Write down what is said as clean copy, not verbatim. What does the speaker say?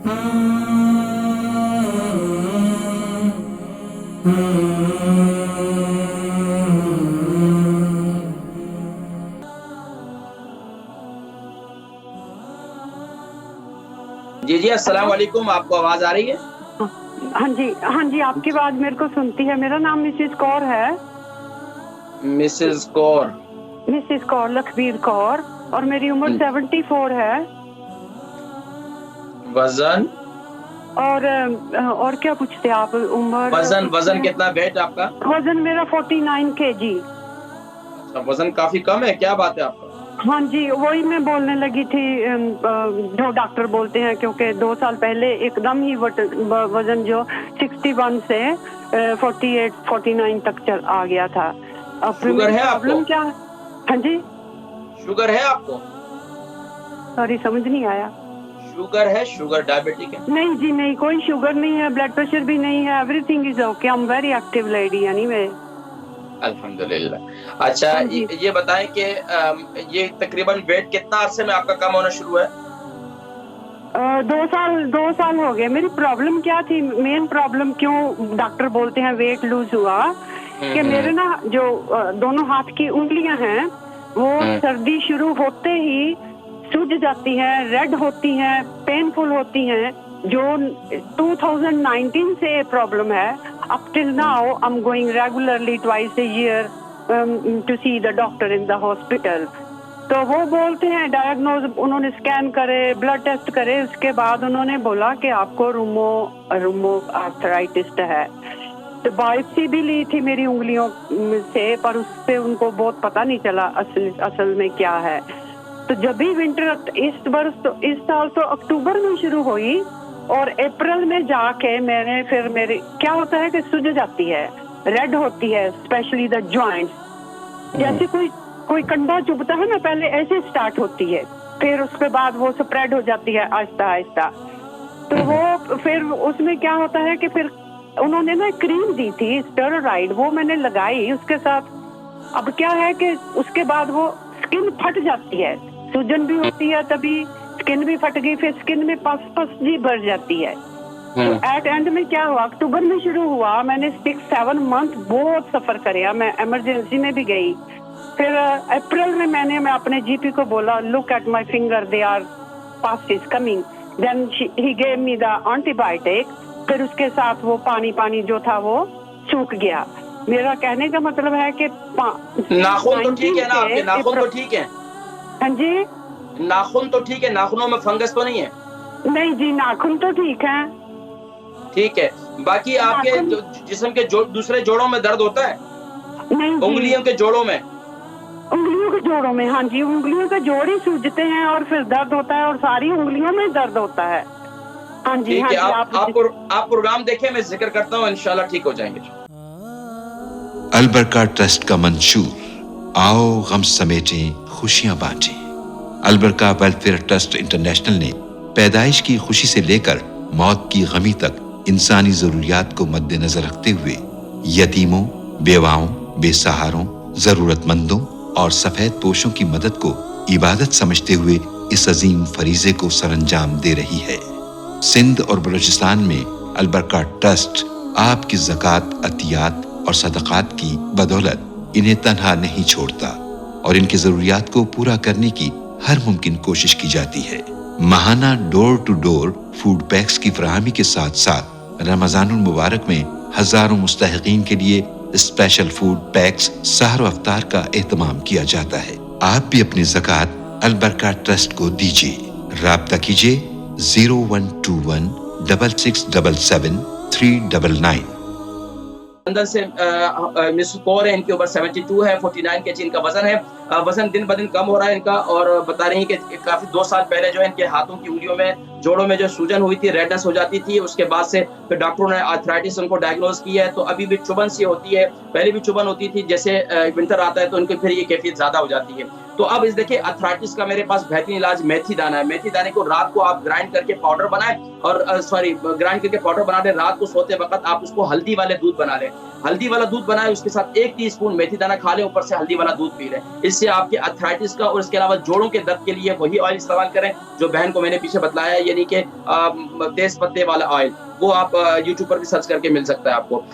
जी जी, अस्सलाम वालेकुम। आपको आवाज आ रही है? हाँ जी, आपकी आवाज मेरे को सुनती है। मेरा नाम मिसेस कौर है। मिसेस कौर? मिसेस कौर, लखबीर कौर, और मेरी उम्र 74 है। वजन? और क्या पूछते आप? उम्र, वजन कितना? वेट आपका? वजन मेरा 49 kg। अच्छा, वजन काफी कम है, क्या बात है आपका? हाँ जी, वही मैं बोलने लगी थी जो डॉक्टर बोलते हैं, क्योंकि 2 साल पहले एकदम ही वजन जो 61 से 48-49 तक आ गया था। अब शुगर है आपको? क्या? हाँ जी, शुगर है आपको? सॉरी, समझ नहीं आया। शुगर है? शुगर, डायबिटिक है? नहीं जी, नहीं, कोई शुगर नहीं है, ब्लड प्रेशर भी नहीं है, everything is okay. I am very active lady anyway. अल्हम्दुलिल्लाह। अच्छा, ये बताएं कि ये तकरीबन वेट कितना अरसे में आपका कम होना शुरू है? 2 साल हो गए। मेरी प्रॉब्लम क्या थी, मेन प्रॉब्लम क्यों डॉक्टर बोलते हैं वेट लूज हुआ, कि मेरे ना जो दोनों हाथ की उंगलियां हैं वो सर्दी शुरू होते ही सूज जाती हैं, रेड होती हैं, पेनफुल होती हैं, जो 2019 से प्रॉब्लम है। Up till now I am going regularly twice a year to see the doctor in the hospital. तो वो बोलते हैं डायग्नोज, उन्होंने स्कैन करे, ब्लड टेस्ट करे, उसके बाद उन्होंने बोला कि आपको रूमो आर्थराइटिस है। तो बायोप्सी भी ली थी मेरी उंगलियों से, पर उससे उनको बहुत पता नहीं चला असल में क्या है। तो जब भी विंटर इस साल तो अक्टूबर में शुरू हुई, और अप्रैल में जाके मेरे क्या होता है कि सूज जाती है, रेड होती है, स्पेशली द जॉइंट्स। जैसे कोई कंधा चुभता है ना, पहले ऐसे स्टार्ट होती है, फिर उसके बाद वो स्प्रेड हो जाती है आहिस्ता आहिस्ता। तो वो फिर उसमें क्या होता है कि फिर उन्होंने ना क्रीम दी थी स्टेरॉइड, वो मैंने लगाई उसके साथ। अब क्या है कि उसके बाद वो स्किन फट जाती है, सूजन भी होती है, तभी स्किन भी फट गई, फिर स्किन में पस जी भर जाती है। तो एट एंड में क्या हुआ, अक्टूबर में शुरू हुआ, मैंने 6-7 मंथ बहुत सफर किया, मैं इमरजेंसी में भी गई। फिर अप्रैल में मैं अपने जीपी को बोला, look at my finger, they are past is coming. Then he gave me the antibiotic. फिर उसके साथ वो पानी जो था वो सूख गया। मेरा कहने का मतलब है कि नाखून तो ठीक है ना आपके? नाखून तो ठीक है? हाँ जी, नाखून तो ठीक है? नाखूनों में फंगस तो नहीं है? नहीं जी, नाखून तो ठीक है। ठीक है। बाकी आपके जिस्म के दूसरे जोड़ों में दर्द होता है? नहीं, उंगलियों के जोड़ों में? उंगलियों के जोड़ों में, हाँ जी, उंगलियों के जोड़ ही सूजते हैं और फिर दर्द होता है, और सारी उंगलियों में दर्द होता है। हाँ जी, ठीक है। आप प्रोग्राम देखें, मैं जिक्र करता हूँ, इंशाल्लाह ठीक हो जाएंगे। अलबरका ट्रस्ट का मंशूर, आओ गम समेटें, खुशियां बांटें। अलबरका वेलफेयर ट्रस्ट इंटरनेशनल ने पैदाइश की खुशी से लेकर मौत की गमी तक इंसानी जरूरियात को मद्देनजर रखते हुए यतीमों, बेवाओं, बेसहारों, जरूरतमंदों और सफेद पोशों की मदद को इबादत समझते हुए इस अजीम फरीजे को सरअंजाम दे रही है। सिंध और बलूचिस्तान में अलबरका ट्रस्ट आपकी ज़कात, अतियात और सदक़ात की बदौलत इन्हें तन्हा नहीं छोड़ता और इनकी जरूरियात को पूरा करने की हर मुमकिन कोशिश की जाती है। माहाना door to door food packs की फराहमी के साथ साथ रमजानुल मुबारक में हजारों मुस्तहिकीन के लिए स्पेशल फूड पैक्स सहर अफ्तार का एहतमाम किया जाता है। आप भी अपनी ज़कात अलबरका ट्रस्ट को दीजिए। राब्ता कीजिए 0121 6677 399। लंदन से मिस कौर है, इनकी उम्र 72 है, 49 के इनका वजन है। वजन दिन ब दिन कम हो रहा है इनका, और बता रही है कि काफी 2 साल पहले जो है इनके हाथों की उंगलियों में, जोड़ों में जो सूजन हुई थी, रेडनेस हो जाती थी। उसके बाद से फिर डॉक्टरों ने आर्थराइटिस उनको डायग्नोज किया है। तो अभी भी चुभन सी होती है, पहले भी चुभन होती थी, जैसे विंटर आता है तो उनकी फिर ये कैफियत ज्यादा हो जाती है। तो अब इस देखिए आर्थराइटिस का मेरे पास बेहतरीन इलाज मेथी दाना है। मेथी दाने को रात को आप ग्राइंड करके पाउडर बनाएं, और ग्राइंड करके पाउडर बना लें। रात को सोते वक्त आप उसको हल्दी वाले दूध बना लें। हल्दी वाला दूध बनाए, उसके साथ 1 टीस्पून मेथी दाना खा लें, ऊपर से हल्दी वाला दूध पी लें। जिससे आपके अर्थराइटिस का और इसके अलावा जोड़ों के दर्द के लिए वही ऑयल इस्तेमाल करें जो बहन को मैंने पीछे बतलाया है, यानी कि तेज पत्ते वाला ऑयल। वो आप यूट्यूब पर भी सर्च करके मिल सकता है आपको।